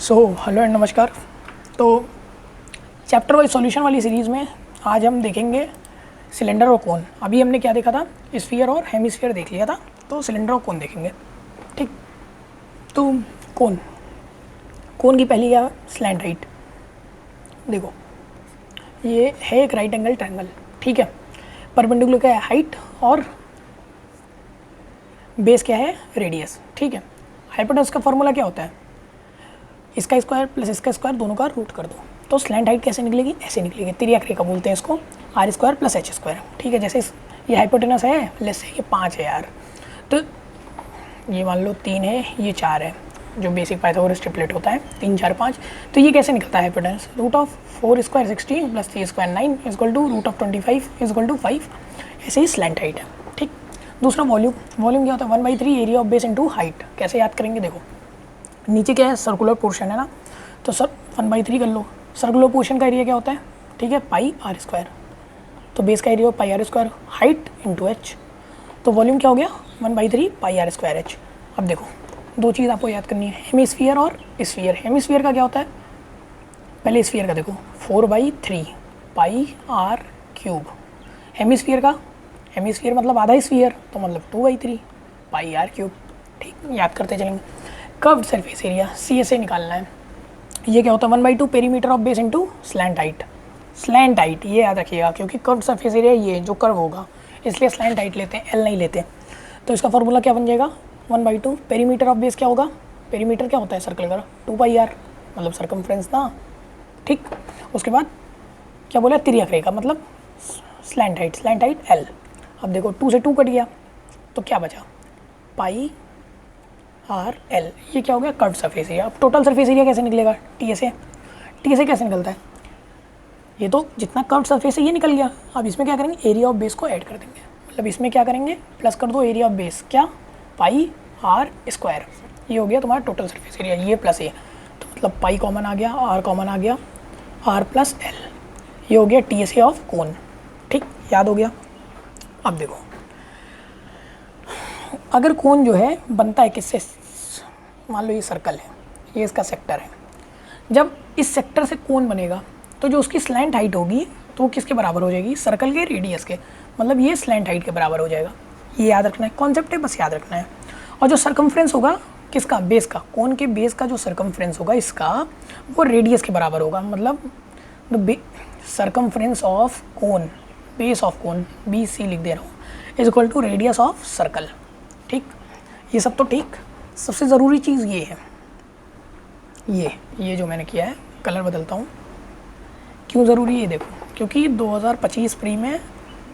Hello and नमस्कार। तो chapter wise solution वाली सीरीज़ में आज हम देखेंगे सिलेंडर और कोन। अभी हमने क्या देखा था, स्फीयर और हेमिस्फीयर देख लिया था, तो सिलेंडर और कोन देखेंगे। ठीक, तो कोन की पहली क्या है, स्लैंट हाइट। देखो ये है एक राइट एंगल ट्रायंगल, ठीक है। परपेंडिकुलर क्या है, हाइट, और बेस क्या है, रेडियस, ठीक है। हाइपोटेनस का फॉर्मूला क्या होता है, इसका स्क्वायर प्लस इसका स्क्वायर दोनों का रूट कर दो। तो स्लैंट हाइट कैसे निकलेगी, ऐसे निकलेगी, तिर्यक रेखा बोलते हैं इसको, R square plus H square, ठीक है। जैसे ये हाइपोटेनस है, लेट्स से ये 5 है यार, तो ये मान लो 3 है, ये 4 है, जो बेसिक पाइथागोरस ट्रिपलेट होता है 3 4 5। तो ये कैसे निकलता है hypotenuse, root of 4 square 16 plus 3 square 9 equal to root of 25 equal to 5। ऐसे ही स्लैंट हाइट है, ठीक। दूसरा वॉल्यूम क्या होता है, 1/3 area of base into height. कैसे याद करेंगे, देखो नीचे क्या है, सर्कुलर पोर्शन है ना, तो सर 1/3 कर लो। सर्कुलर पोर्शन का एरिया क्या होता है, ठीक है, पाई आर स्क्वायर। तो बेस का area pi R square, height into H. तो वॉल्यूम क्या हो गया, 1/3 पाई आर स्क्वायर एच। अब देखो दो चीज़ आपको याद करनी है, हेमिस्फीयर और स्फीयर। हेमिस्फीयर का क्या होता है, पहले स्फीयर का देखो, 4/3 पाई आर क्यूब। हेमिस्फीयर का, हेमिस्फीयर मतलब आधा स्फीयर, तो मतलब 2/3 पाई आर क्यूब, ठीक, याद करते चलेंगे। कर्व्ड सरफेस एरिया CSA निकालना है। ये क्या होता है, 1/2 perimeter of base into slant height. Slant height ये याद रखिएगा, क्योंकि कर्व्ड सरफेस एरिया ये जो कर्व होगा, इसलिए स्लैंट हाइट लेते हैं, एल नहीं लेते। तो इसका फॉर्मूला क्या बन जाएगा, 1/2 पेरीमीटर ऑफ बेस क्या होगा, पेरीमीटर क्या होता है सर्कल का, 2πr मतलब सरकमफ्रेंस ना, ठीक। उसके बाद क्या बोला, तिर्यक रेखा मतलब स्लैंट हाइट एल। अब देखो 2 से 2 कट गया, तो क्या बचा, पाई आर एल। ये क्या हो गया, कर्व सरफेस एरिया। अब टोटल सरफेस एरिया कैसे निकलेगा, TSA कैसे निकलता है, ये तो जितना कर्व सरफेस है ये निकल गया। अब इसमें क्या करेंगे, एरिया ऑफ बेस को ऐड कर देंगे, मतलब इसमें क्या करेंगे, प्लस कर दो एरिया ऑफ बेस, क्या, पाई आर स्क्वायर। ये हो गया तुम्हारा टोटल सरफेस एरिया, ये प्लस ये, तो मतलब पाई कॉमन आ गया, आर कॉमन आ गया, आर प्लस एल। ये हो गया TSA ऑफ कोन, ठीक, याद हो गया। अब देखो अगर कोन जो है बनता है किससे, मान लो ये सर्कल है, ये इसका सेक्टर है। जब इस सेक्टर से कोन बनेगा, तो जो उसकी स्लैंट हाइट होगी, तो वो किसके बराबर हो जाएगी, सर्कल के रेडियस के, मतलब ये स्लैंट हाइट के बराबर हो जाएगा। ये याद रखना है, कॉन्सेप्ट है, बस याद रखना है। और जो सर्कमफ्रेंस होगा किसका, बेस का, कोन के बेस का जो सर्कमफ्रेंस होगा इसका, वो रेडियस के बराबर होगा। मतलब circumference of cone, base of cone, BC लिख दे रहा हूँ, is equal to radius of circle, ठीक। ये सब तो ठीक, सबसे ज़रूरी चीज़ ये है, ये जो मैंने किया है, कलर बदलता हूँ। क्यों ज़रूरी है, देखो क्योंकि 2025 प्री में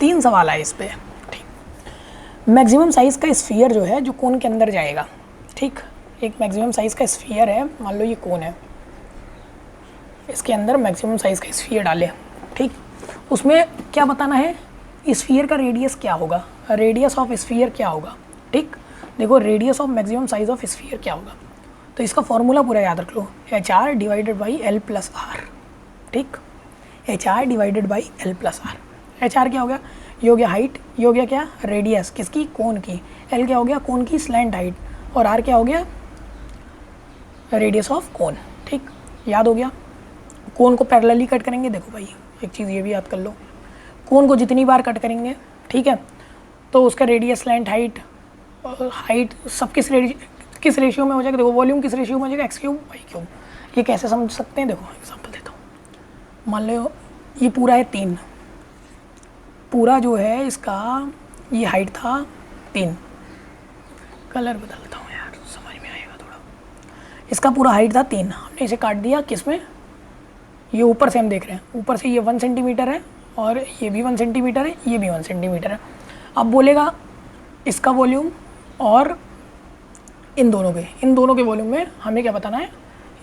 3 सवाल आए इस पर, ठीक। मैक्सिमम साइज़ का स्फीयर जो है, जो कोन के अंदर जाएगा, ठीक, एक मैक्सिमम साइज़ का स्फीयर है, मान लो ये कोन है, इसके अंदर मैक्सिमम साइज़ का स्फीयर डाले, ठीक। उसमें क्या बताना है, स्फीयर का रेडियस क्या होगा, रेडियस ऑफ स्फीयर क्या होगा, ठीक। देखो radius of maximum size of sphere क्या होगा, तो इसका फॉर्मूला पूरा याद रख लो, HR divided by L plus R, ठीक। HR divided by L plus R. HR क्या हो गया, ये हो गया हाइट, ये हो गया क्या, रेडियस किसकी, कोन की, L क्या हो गया, कोन की स्लैंट हाइट, और R क्या हो गया, रेडियस ऑफ कोन, ठीक, याद हो गया। कोन को पैरेलली कट करेंगे, देखो भाई एक चीज़ ये भी याद कर लो, कोन को जितनी बार कट करेंगे, ठीक है, तो उसका रेडियस, स्लैंट हाइट सब किस रेशियो में हो जाएगा, देखो वॉल्यूम किस रेशियो में हो जाएगा, x3/y3। ये कैसे समझ सकते हैं, देखो एग्जांपल देता हूँ। मान लो ये पूरा है 3, पूरा जो है इसका ये हाइट था 3, कलर बदलता हूँ यार समझ में आएगा थोड़ा। इसका पूरा हाइट था 3, हमने इसे काट दिया किस में, ये ऊपर से हम देख रहे हैं, ऊपर से ये 1 सेंटीमीटर है, और ये भी 1 सेंटीमीटर है, ये भी 1 सेंटीमीटर है। अब बोलेगा इसका वॉल्यूम और इन दोनों के वॉल्यूम में हमें क्या बताना है,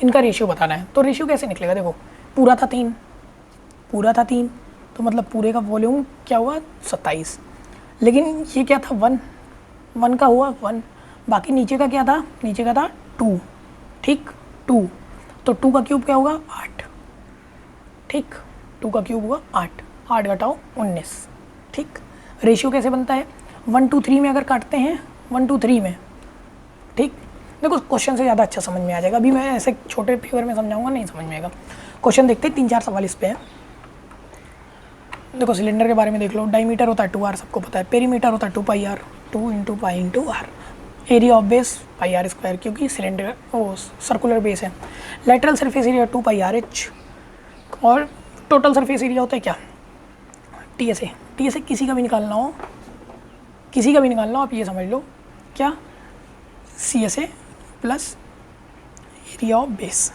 इनका रेशियो बताना है। तो रेशियो कैसे निकलेगा, देखो पूरा था 3, तो मतलब पूरे का वॉल्यूम क्या हुआ 27, लेकिन ये क्या था 1 का हुआ 1, बाकी नीचे का क्या था, नीचे का था 2, ठीक, 2, तो 2 का क्यूब क्या होगा 8, ठीक, 2 का क्यूब हुआ 8 घटाओ 19, ठीक। रेशियो कैसे बनता है, 1 to 3 में अगर काटते हैं, 1 to 3 में, ठीक, देखो क्वेश्चन से ज़्यादा अच्छा समझ में आ जाएगा, अभी मैं ऐसे छोटे फिगर में समझाऊंगा नहीं समझ में आएगा। क्वेश्चन देखते हैं, 3-4 सवाल इस पे है। देखो सिलेंडर के बारे में देख लो, डायमीटर होता है 2r, सबको पता है। पेरीमीटर होता है 2πr, 2 × pi × r। Area of base πr², क्योंकि सिलेंडर वो सर्कुलर बेस है। लेटरल सरफेस एरिया 2πrh, और टोटल सरफेस एरिया होता है क्या, TSA। TSA किसी का भी निकालना हो, किसी का भी निकालना हो, आप ये समझ लो क्या, CSA plus area of base.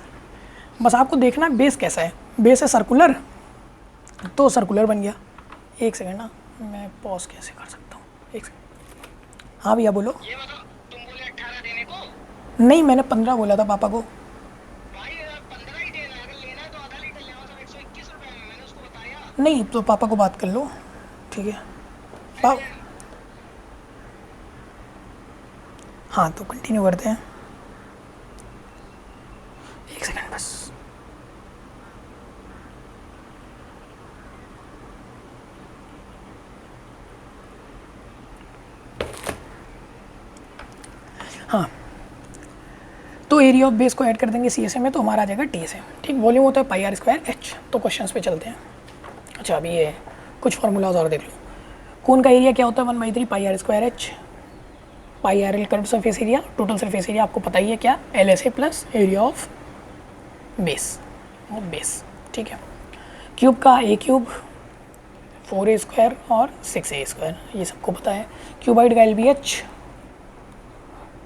बस आपको देखना है बेस कैसा है। बेस है सर्कुलर, तो सर्कुलर बन गया। एक सेकंड ना, मैं पॉज कैसे कर सकता हूँ, एक सेकंड। हाँ भैया बोलो। ये बताओ, तुम बोले 18 देने को? नहीं, मैंने 15 बोला था पापा को। भाई 15 ही देना, अगर लेना है तो आधा लीटर ले आओ, सब 121 रुपए में, मैंने उसको बताया। नहीं तो पापा को बात कर लो, ठीक है। पाप हाँ, तो कंटिन्यू करते हैं, एक सेकंड बस। हाँ, तो एरिया ऑफ बेस को ऐड कर देंगे CSA में, तो हमारा आ जाएगा TSA। ठीक, वॉल्यूम होता है πr²h। तो क्वेश्चंस पे चलते हैं। अच्छा, अभी ये कुछ फार्मूलाज और देख लो। कोन का एरिया क्या होता है, 1/3 πr²h। πrl curve surface area, total surface area आपको पता ही है क्या, LSA plus area of base. ठीक है। क्यूब का A³ 4a² और 6a², ये सबको पता है। क्यूबाइड का LBH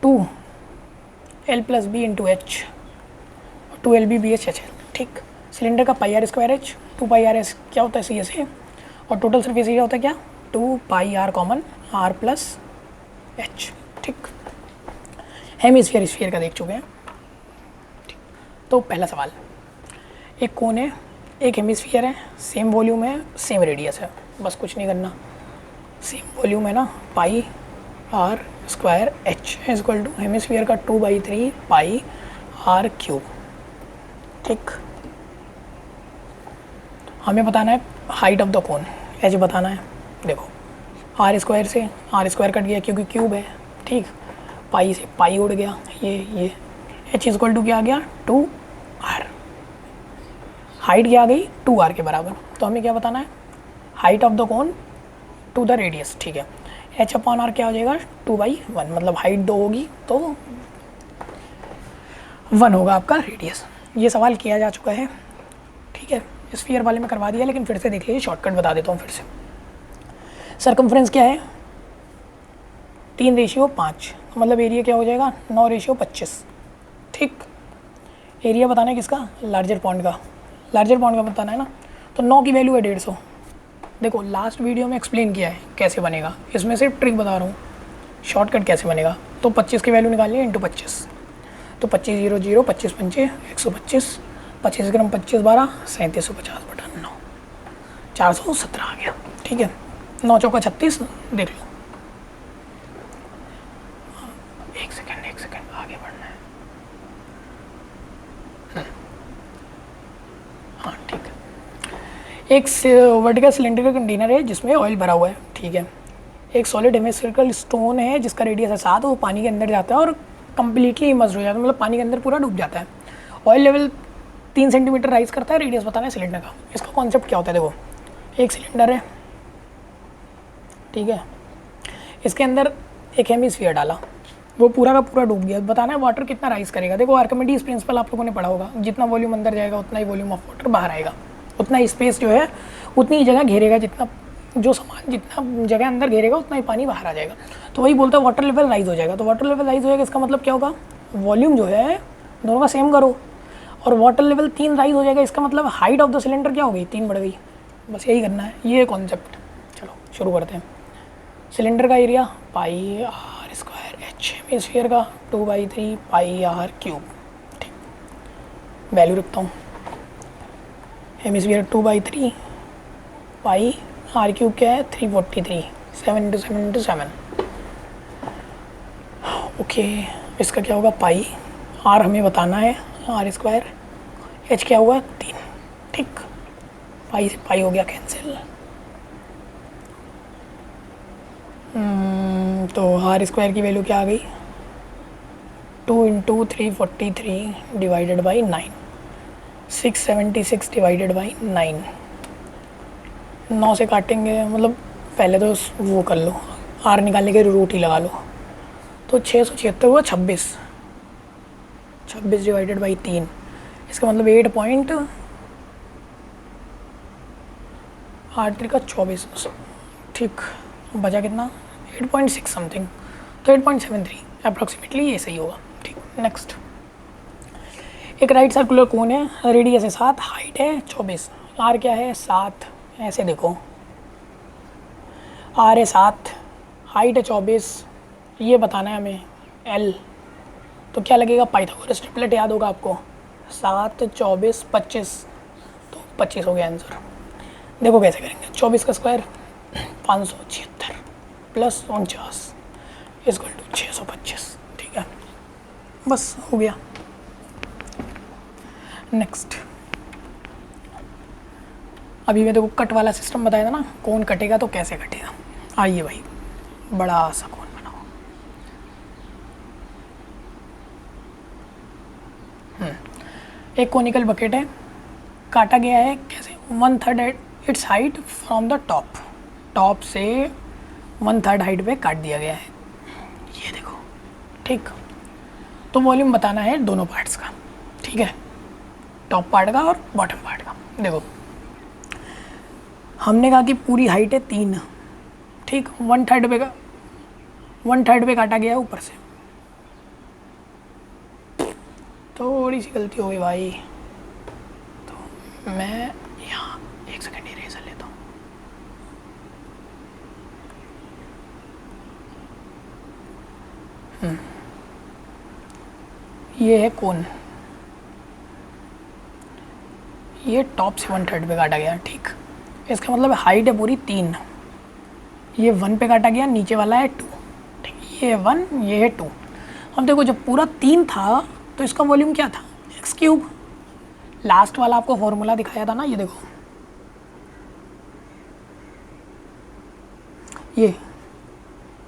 2l + b × h, 2lb/bh/hL। ठीक। सिलेंडर का πr²h, 2πrs क्या होता है, CSA, और टोटल सरफेस एरिया होता है क्या, 2πr कॉमन r + h। ठीक। हेमिस्फीयर स्फीयर का देख चुके हैं। ठीक। तो पहला सवाल, एक कोन है, एक हेमिस्फीयर है, सेम वॉल्यूम है, सेम रेडियस है, बस कुछ नहीं करना। सेम वॉल्यूम है ना, πr² h equal to hemisphere का 2/3 πr³। ठीक। हमें बताना है height of the cone, H बताना है। देखो r² से r² कट गया क्योंकि क्यूब है। ठीक। पाई से पाई उड़ गया, ये h इक्वल टू क्या आ गया, 2r। हाइट क्या आ गई, 2r के बराबर। तो हमें क्या बताना है, height of the cone to the radius. ठीक है। h/r क्या हो जाएगा, 2/1, मतलब हाइट 2 होगी तो 1 होगा आपका रेडियस। ये सवाल किया जा चुका है। ठीक है, स्फीयर वाले में करवा दिया, लेकिन फिर से देख लीजिए, शॉर्टकट बता देता हूँ फिर से। सरकमफ्रेंस क्या है, 3:5, मतलब एरिया क्या हो जाएगा, 9:25। ठीक। एरिया बताना है किसका, लार्जर पॉन्ड का। लार्जर पॉन्ड का बताना है ना, तो 9 की वैल्यू है 150। देखो लास्ट वीडियो में एक्सप्लेन किया है कैसे बनेगा, इसमें सिर्फ ट्रिक बता रहा हूँ, शॉर्टकट कैसे बनेगा। तो 25 की वैल्यू निकालनी है, × 25। तो 25 0 0, 25 पंचे 125, 25 ग्राम 25 12, 3750/9, 417 आ गया। ठीक है। 9 चौका 36, देख लो। एक सेकंड आगे बढ़ना है। हाँ ठीक है। एक वर्टिकल सिलेंडर का कंटेनर है जिसमें ऑयल भरा हुआ है। ठीक है। एक सॉलिड हेमिस्फेरिकल स्टोन है जिसका रेडियस है 7, वो पानी के अंदर जाता है और कम्प्लीटली इमर्ज हो जाता है, मतलब पानी के अंदर पूरा डूब जाता है। ऑयल लेवल 3 सेंटीमीटर राइज करता है, रेडियस बताना है सिलेंडर का। इसका कॉन्सेप्ट क्या होता है, देखो एक सिलेंडर है, ठीक है, इसके अंदर एक हेमिस्फीयर डाला, वो पूरा का पूरा डूब गया। बताना है वाटर कितना राइज करेगा। देखो आर्किमिडीज प्रिंसिपल आप लोगों ने पढ़ा होगा, जितना वॉल्यूम अंदर जाएगा उतना ही वॉल्यूम ऑफ वाटर बाहर आएगा, उतना ही स्पेस जो है उतनी ही जगह घेरेगा, जितना जो सामान जितना जगह अंदर घेरेगा उतना ही पानी बाहर आ जाएगा। तो वही बोलता है वाटर लेवल राइज हो जाएगा। तो वाटर लेवल राइज हो जाएगा, इसका मतलब क्या होगा, वॉल्यूम जो है दोनों का सेम करो, और वाटर लेवल 3 राइज हो जाएगा, इसका मतलब हाइट ऑफ द सिलेंडर क्या हो गई, 3 बढ़ गई। बस यही करना है, ये कॉन्सेप्ट। चलो शुरू करते हैं। सिलेंडर का एरिया πr² h, हेमिस्फीयर का 2/3 πr³। ठीक, वैल्यू रखता हूँ। हेमिस्फीयर 2/3 πr³ क्या है, 343, 7 × 7 × 7। ओके, इसका क्या होगा, पाई। आर हमें बताना है, r²। h क्या हुआ, 3। ठीक, पाई से पाई हो गया कैंसिल। तो r² की वैल्यू क्या आ गई, 2 into 343 divided by 9, 676 divided by 9, 9 से काटेंगे, मतलब पहले तो वो कर लो, आर निकालने के रूट ही लगा लो, तो 676 हुआ 26, 26 डिवाइडेड बाई 3, इसका मतलब 8.24, ठीक, बचा कितना 8.6 समथिंग, तो 8.73 अप्रॉक्सीमेटली ये सही होगा। ठीक, नेक्स्ट, एक राइट सर्कुलर कोन है, रेडियस है 7, हाइट है 24, आर क्या है 7, ऐसे देखो आर है 7, हाइट है 24, ये बताना है हमें एल, तो क्या लगेगा, पाइथागोरस ट्रिपलेट याद होगा आपको, 7 24 25, तो 25 हो गया आंसर। देखो कैसे करेंगे, 24 का स्क्वायर 576 प्लस 49 इक्वल टू 625, ठीक है, बस हो गया। नेक्स्ट, अभी मैं देखो कट वाला सिस्टम बताया था ना, कौन कटेगा तो कैसे कटेगा, आइए भाई बड़ा सा कौन बनाओ। एक कोनिकल बकेट है, काटा गया है कैसे, 1/3 it's height from the top, top से 1/3 हाइट पे काट दिया गया है, ये देखो, ठीक, तो वॉल्यूम बताना है दोनों पार्ट्स का, ठीक है, टॉप पार्ट का और बॉटम पार्ट का। देखो हमने कहा कि पूरी हाइट है 3, ठीक, 1/3 पे का 1/3 पे काटा गया है ऊपर से, थोड़ी सी गलती हो गई भाई, तो मैं यहाँ एक सेकेंड इरेजर लेता हूँ। ये है कोन, ये टॉप से 1/3 पे काटा गया, ठीक, इसका मतलब हाइट है पूरी 3, ये 1 पे काटा गया, नीचे वाला है 2, ठीक, ये 1 ये है 2। अब देखो जब पूरा 3 था तो इसका वॉल्यूम क्या था, x³, लास्ट वाला आपको फॉर्मूला दिखाया था ना, ये देखो, ये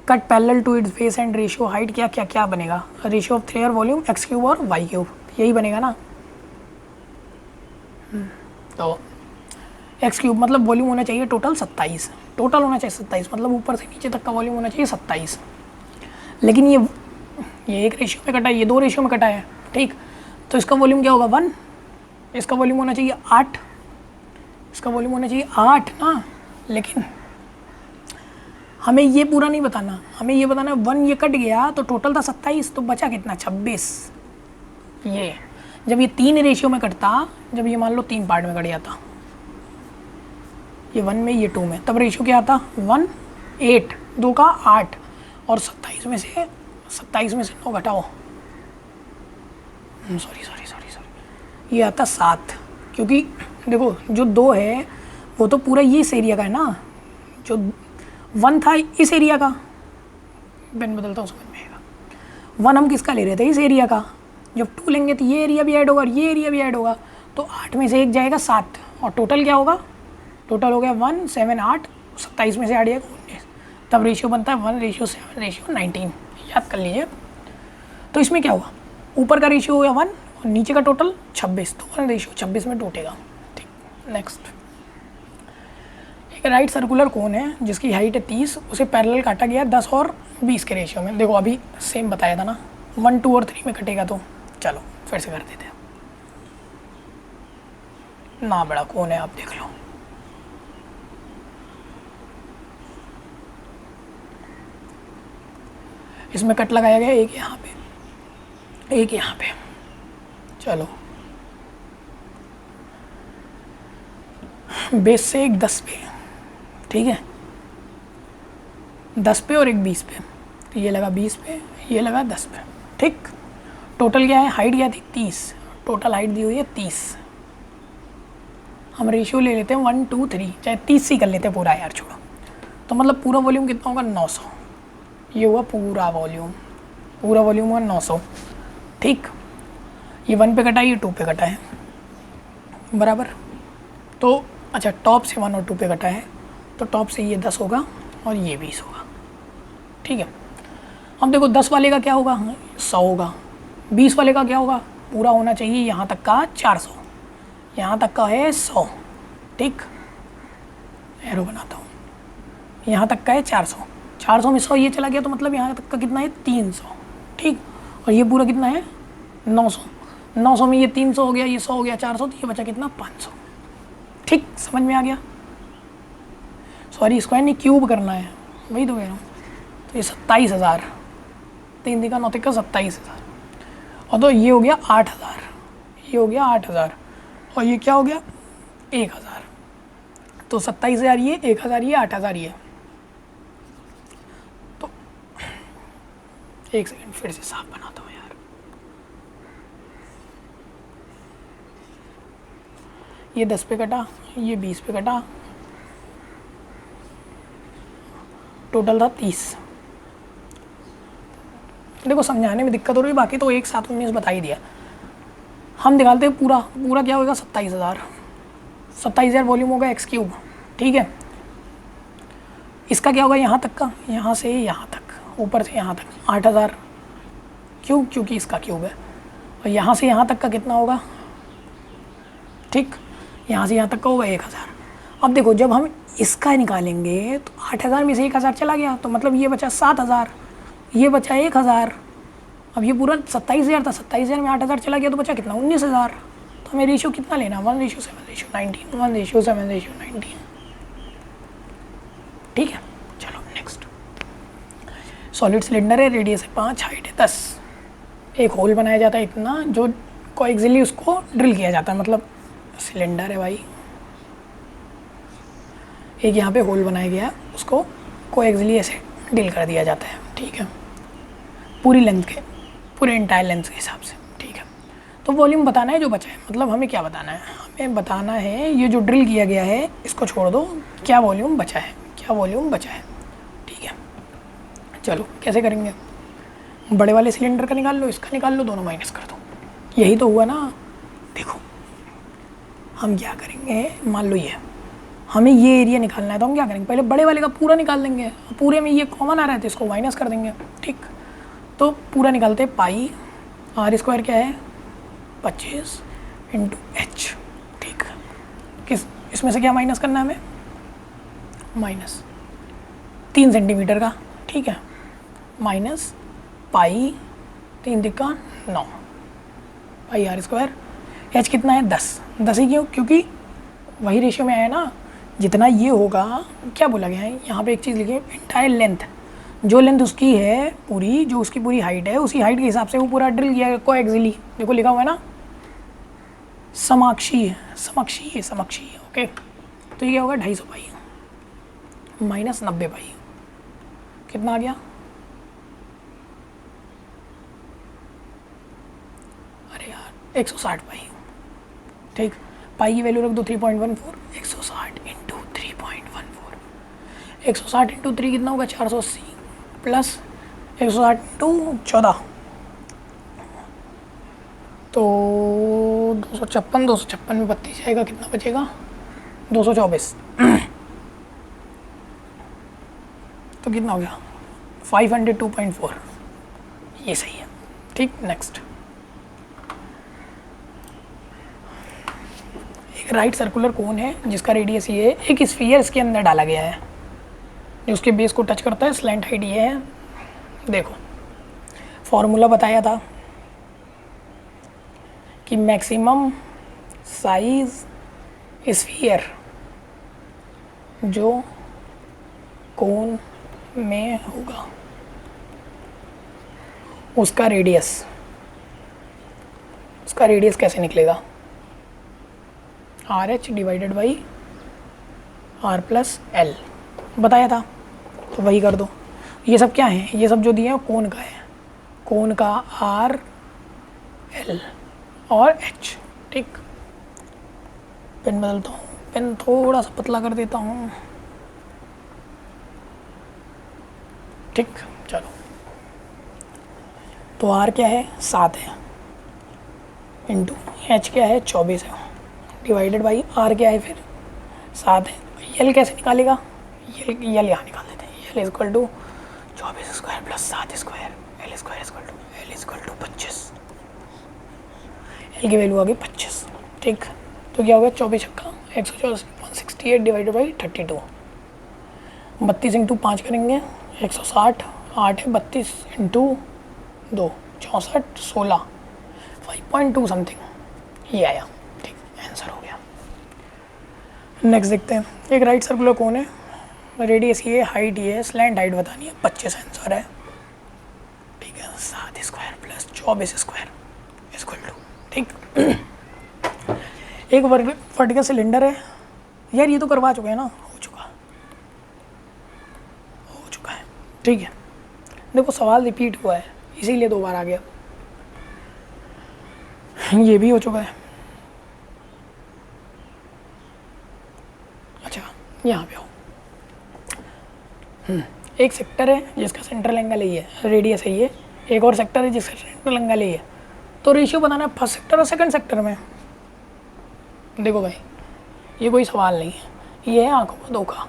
cut parallel to its base and ratio height क्या क्या क्या बनेगा, रेशियो ऑफ 3 और वॉल्यूम x³ और y³, यही बनेगा ना। तो x³ मतलब वॉल्यूम होना चाहिए टोटल 27, टोटल होना चाहिए 27, मतलब ऊपर से नीचे तक का वॉल्यूम होना चाहिए 27, लेकिन ये एक रेशियो में कटा है, ये 2 रेशियो में कटा है, ठीक, तो इसका वॉल्यूम क्या होगा 1, इसका वॉल्यूम होना चाहिए 8, इसका वॉल्यूम होना चाहिए 8 ना, लेकिन हमें ये पूरा नहीं बताना, हमें ये बताना 1 ये कट गया तो टोटल था 27, तो बचा कितना 26, ये जब ये 3 रेशियो में कटता, जब ये मान लो 3 पार्ट में कट जाता, ये 1 में ये 2 में, तब रेशियो क्या आता 1 8, 2 का 8, और 27 में से 9 घटाओ, सॉरी, ये आता 7, क्योंकि देखो जो 2 है वो तो पूरा ये इस एरिया का है ना, जो 1 था इस एरिया का, पेन बदलता हूँ समझ में आएगा, 1 हम किसका ले रहे थे, इस एरिया का, जब 2 लेंगे तो ये एरिया भी ऐड होगा और ये एरिया भी ऐड होगा, तो 8 में से 1 जाएगा 7, और टोटल क्या होगा, टोटल हो गया 1 7 8, 27 में से 8 जाएगा 19, तब रेशियो बनता है 1:7:19, याद कर लीजिए। तो इसमें क्या हुआ, ऊपर का रेशियो हो गया 1 और नीचे का टोटल 26, तो 1:26 में टूटेगा, ठीक। नेक्स्ट, एक राइट सर्कुलर कोन है जिसकी हाइट है 30, उसे पैरेलल काटा गया 10 और 20 के रेशियो में। देखो अभी सेम बताया था ना, 1 2 और 3 में कटेगा, तो चलो फिर से कर देते हैं ना, बड़ा कोन है, आप देख लो, इसमें कट लगाया गया, एक यहाँ पे एक यहाँ पे, चलो बेस से एक 10 पे, ठीक है, 10 पे और एक 20 पे, तो ये लगा 20 पे, ये लगा 10 पे, ठीक। टोटल क्या है, हाइट क्या थी 30, टोटल हाइट दी हुई है 30, हम रेशियो ले लेते हैं 1 2 3, चाहे 30 ही कर लेते हैं पूरा यार, छोड़ो, तो मतलब पूरा वॉल्यूम कितना होगा 900, ये हुआ पूरा वॉल्यूम हुआ 900, ठीक। ये 1 पे कटा है, ये 2 पे कटा है, बराबर, तो अच्छा टॉप से 1 और 2 पे कटा है, तो टॉप से ये 10 होगा और ये 20 होगा, ठीक है। अब देखो 10 वाले का क्या होगा, 100 होगा, 20 वाले का क्या होगा, पूरा होना चाहिए यहाँ तक का 400, यहाँ तक का है 100, ठीक, एरो बनाता हूँ, यहाँ तक का है 400, 400 में 100 ये चला गया तो मतलब यहाँ तक का कितना है 300, ठीक, और ये पूरा कितना है 900, 900 में ये 300 हो गया, ये 100 हो गया 400, तो ये बचा कितना 500, ठीक, समझ में आ गया। सॉरी स्क्वायर नहीं, क्यूब करना है, वही तो कह रहा हूँ। तो ये 27,000, 3 दिखा 9 का 27,000, और तो ये हो गया 8,000, ये हो गया 8,000, और ये क्या हो गया 1,000, तो 27,000 ये, 1,000 ये, 8,000 ये। तो एक सेकंड फिर से साफ बनाता हूँ यार, ये 10 पे कटा, ये 20 पे कटा, टोटल था 30। देखो समझाने में दिक्कत हो रही है, बाकी तो एक 719 बता ही दिया। हम निकालते हैं पूरा, पूरा क्या होगा 27,000, 27,000 वॉल्यूम होगा एक्स क्यूब, ठीक है। इसका क्या होगा यहाँ तक का, यहाँ से यहाँ तक, ऊपर से यहाँ तक 8,000 क्यों, क्योंकि इसका क्यूब है, और यहाँ से यहाँ तक का कितना होगा, ठीक, यहाँ से यहाँ तक का होगा 1,000। अब देखो जब हम इसका निकालेंगे तो 8,000 में से 1,000 चला गया, तो मतलब ये बचा 7,000, ये बचा 1,000। अब ये पूरा 27,000 था, 27,000 में 8,000 चला गया तो बचा कितना 19,000। तो हमें रेशियो कितना लेना, 1:7:19, 1:7:19, ठीक है। चलो नेक्स्ट, सॉलिड सिलेंडर है, रेडियस है 5, हाइट है 10, एक होल बनाया जाता है इतना, जो कोएक्सियली उसको ड्रिल किया जाता है, मतलब सिलेंडर है भाई, एक यहाँ पे होल बनाया गया, उसको कोएक्सियली ऐसे ड्रिल कर दिया जाता है, ठीक है, पूरी लेंथ के, पूरे इंटायर लेंथ के हिसाब से, ठीक है। तो वॉल्यूम बताना है जो बचा है, मतलब हमें क्या बताना है, हमें बताना है ये जो ड्रिल किया गया है इसको छोड़ दो, क्या वॉल्यूम बचा है, क्या वॉल्यूम बचा है, ठीक है। चलो कैसे करेंगे, बड़े वाले सिलेंडर का निकाल लो, इसका निकाल लो, दोनों माइनस कर दो, यही तो हुआ ना। देखो हम क्या करेंगे, मान लो ये हमें ये एरिया निकालना है, तो हम क्या करेंगे, पहले बड़े वाले का पूरा निकाल देंगे, पूरे में ये कॉमन आ रहा है तो इसको माइनस कर देंगे, ठीक। तो पूरा निकालते हैं, पाई आर स्क्वायर क्या है 25 इंटू एच, ठीक। किस इसमें से क्या माइनस करना है हमें, माइनस 3 सेंटीमीटर का, ठीक है, माइनस पाई 3 तिक्का 9 पाई आर स्क्वायर, एच कितना है 10 ही क्यों, क्योंकि वही रेशियो में आया ना, जितना ये होगा, क्या बोला गया है यहाँ पे एक चीज़ लिखिए, इंटायर लेंथ, जो लेंथ उसकी है पूरी, जो उसकी पूरी हाइट है, उसी हाइट के हिसाब से वो पूरा ड्रिल किया है कोएक्सियली, देखो लिखा हुआ है ना, समाक्षीय, ओके। तो ये क्या होगा 250 पाई माइनस 90 पाई, कितना आ गया, अरे यार 160 पाई, ठीक। पाई की वैल्यू रख दो 3.14, 160 इंटू 3.14, 160 इंटू 3 कितना होगा 480, प्लस 160 इंटू 14, तो 256 में 32 जाएगा, कितना बचेगा 224, तो कितना हो गया 502.4, ये सही है, ठीक। नेक्स्ट, एक राइट सर्कुलर कोन है जिसका रेडियस ये है, एक स्फीयर इसके अंदर डाला गया है जो उसके बेस को टच करता है, स्लैंट हाइट ये है। देखो फॉर्मूला बताया था कि मैक्सिमम साइज स्फीयर जो कोन में होगा उसका रेडियस कैसे निकलेगा, R H divided by R plus L बताया था, तो वही कर दो। ये सब क्या है, ये सब जो दिए हैं कोन का है, कोन का आर एल और एच, ठीक। पेन बदलता हूँ, पेन थोड़ा सा पतला कर देता हूँ, ठीक। चलो तो आर क्या है 7 है, इंटू एच क्या है 24 है, डिवाइडेड बाई आर क्या है फिर 7 है। यल कैसे निकालेगा, यल यहाँ निकाल देते हैं, l equal to 24 square plus 7 square, l square equal to 25, l की वैल्यू आ गई 25। ठीक, तो क्या हो गया 24 छक्का 168 डिवाइडेड बाई 32। 32 इंटू 5 करेंगे 160, 8 है 32 इंटू 2 64 16 5.2 समथिंग ये आया। ठीक, आंसर हो गया। नेक्स्ट देखते हैं, एक राइट सर्कुलर कोन है, रेडियस ये, हाइट ये है, स्लैंट हाइट बतानी है, 25 आंसर है। ठीक है, 7 square plus 24 square equal to, ठीक। एक वर्टिकल सिलेंडर है, यार ये तो करवा चुके हैं ना, हो चुका है। ठीक है, देखो सवाल रिपीट हुआ है इसीलिए 2 बार आ गया। ये भी हो चुका है। अच्छा, यहाँ पे आओ। एक सेक्टर है जिसका सेंट्रल एंगल यही है, रेडियस है ये, एक और सेक्टर है जिसका सेंट्रल एंगल यही है। तो रेशियो बताना है फर्स्ट सेक्टर और सेकंड सेक्टर में। देखो भाई, ये कोई सवाल नहीं है, ये है आंखों का धोखा,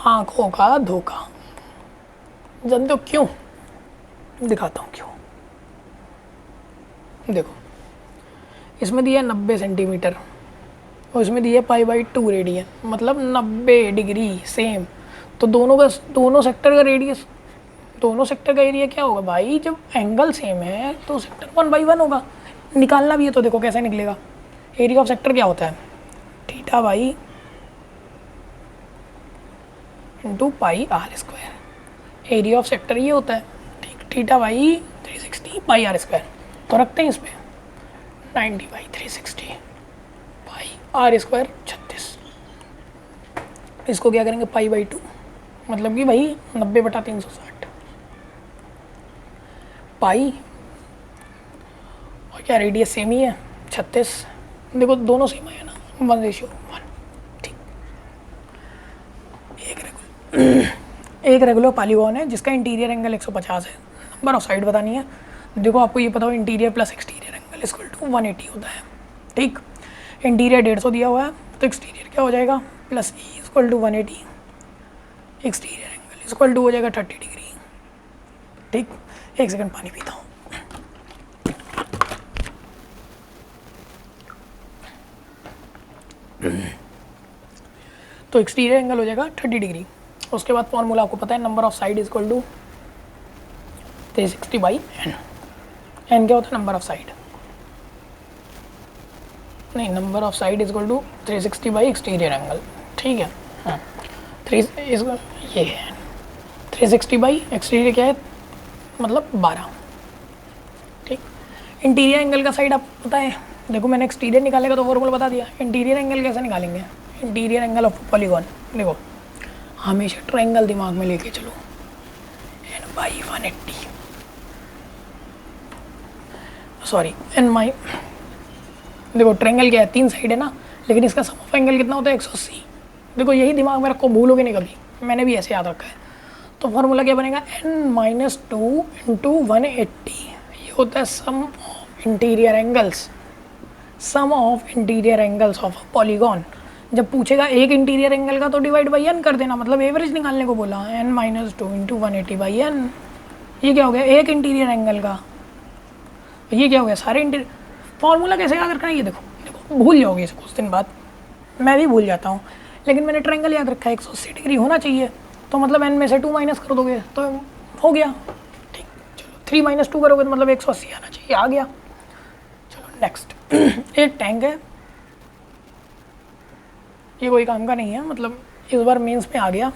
आंखों का धोखा। जानते हो क्यों? दिखाता हूँ क्यों। देखो, इसमें दिया 90 सेंटीमीटर और इसमें दिया π/2 रेडियन, मतलब 90 डिग्री सेम। तो दोनों सेक्टर का रेडियस, दोनों सेक्टर का एरिया क्या होगा भाई? जब एंगल सेम है तो सेक्टर 1/1 होगा। निकालना भी है तो देखो कैसे निकलेगा। एरिया ऑफ सेक्टर क्या होता है? Theta by into πr²। Area of sector ये होता है, ठीक, थीटा बाई 360 πr²। तो रखते हैं इसमें 90/360 πr², 36। इसको क्या करेंगे π/2, मतलब कि भाई 90/360 पाई, और क्या रेडियस सेम ही है 36। देखो दोनों सेम है ना, 1:1। ठीक, एक रेगुलर पॉलीगॉन है जिसका इंटीरियर एंगल 150 है। नंबर ऑफ साइड बतानी है। देखो आपको ये पता हो interior plus exterior angle equal to 180 होता है। ठीक, इंटीरियर 150 दिया हुआ है तो एक्सटीरियर क्या हो जाएगा plus E equal to 180, exterior angle equal to हो जाएगा 30 डिग्री। ठीक, एक सेकंड पानी पीता हूँ। तो एक्सटीरियर एंगल हो जाएगा 30 डिग्री। उसके बाद फॉर्मूला आपको पता है, number of side equal to 360/n। N क्या होता है? नंबर ऑफ साइड, नहीं, number of side equal to 360 exterior angle. ठीक है, हाँ, ये है 360 एक्सटीरियर क्या है, मतलब 12। ठीक, इंटीरियर एंगल का साइड आपको पता है। देखो मैंने एक्सटीरियर निकालेगा तो फॉर्मूला बता दिया। इंटीरियर एंगल कैसे निकालेंगे? इंटीरियर एंगल ऑफ पॉलीगॉन, देखो हमेशा ट्रायंगल दिमाग में लेके चलो, n/180, सॉरी n/, देखो ट्रायंगल क्या है, 3 साइड है ना, लेकिन इसका सम ऑफ एंगल कितना होता है 180। देखो यही दिमाग में रखो, भूलोगे नहीं कभी, मैंने भी ऐसे याद रखा है। तो फॉर्मूला क्या बनेगा, n-2 इंटू 180, ये होता है sum of interior angles, sum of interior angles of polygon. जब पूछेगा एक इंटीरियर एंगल का तो डिवाइड बाई n कर देना, मतलब एवरेज निकालने को बोला, n-2 इंटू 180/n। ये क्या हो गया, एक इंटीरियर एंगल का। ये क्या हो गया, सारे इंटीरियर। फॉर्मूला कैसे याद रखना है, ये देखो देखो भूल जाओगे इसे कुछ दिन बाद, मैं भी भूल जाता हूँ, लेकिन मैंने ट्रायंगल याद रखा है 180 डिग्री होना चाहिए, तो मतलब n में से 2 माइनस कर दोगे तो हो गया। ठीक, चलो 3 - 2 करोगे तो मतलब 180 आना चाहिए, आ गया। चलो नेक्स्ट, एक टैंक है, ये कोई काम का नहीं है, मतलब इस बार मेंस में आ गया,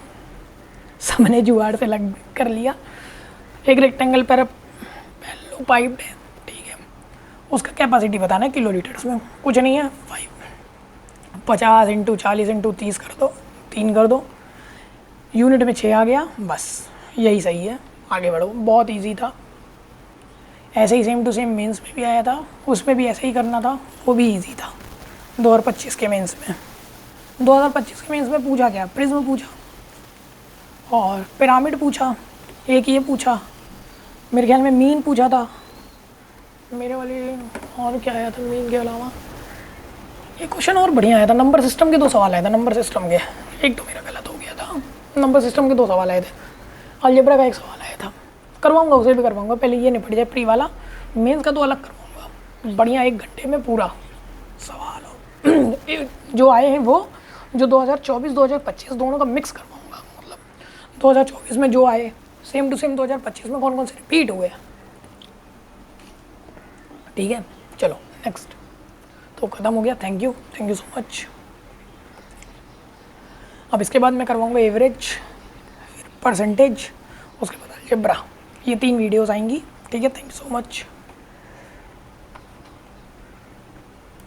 सबने जुगाड़ से लग कर लिया। एक रेक्टेंगल पर पाइप है, ठीक है, उसका कैपेसिटी बताना है किलो लीटर्स में, कुछ नहीं है, 50 इंटू 40 इंटू 30 कर दो, 3 कर दो, यूनिट में 6 आ गया, बस यही सही है, आगे बढ़ो। बहुत इजी था, ऐसे ही सेम टू सेम मेंस में भी आया था, उसमें भी ऐसे ही करना था, वो भी इजी था। 2025 के मेंस में, 2025 के मेंस में पूछा क्या, प्रिज्म पूछा और पिरामिड पूछा, एक ये पूछा, मेरे ख्याल में मीन पूछा था मेरे वाले, और क्या आया था मीन के अलावा, एक क्वेश्चन और बढ़िया आया था, नंबर सिस्टम के 2 सवाल आए थे, नंबर सिस्टम के, एक तो मेरा गलत हो गया था, नंबर सिस्टम के 2 सवाल आए थे, अलजेब्रा का 1 सवाल आया था, करवाऊंगा उसे भी करवाऊंगा, पहले ये निपट जाए प्री वाला, मेंस का तो अलग करवाऊंगा। बढ़िया 1 घंटे में पूरा सवाल हो। जो आए हैं वो जो 2024-2025 दोनों का मिक्स करवाऊँगा, मतलब 2024 में जो आए सेम टू सेम 2025 में कौन कौन से रिपीट हुए। ठीक है, चलो नेक्स्ट तो ख़त्म हो गया। Thank you so much. अब इसके बाद मैं करवाऊँगा एवरेज, फिर परसेंटेज, उसके बाद अलजेब्रा। ये 3 वीडियोस आएंगी। ठीक है, थैंक यू सो मच।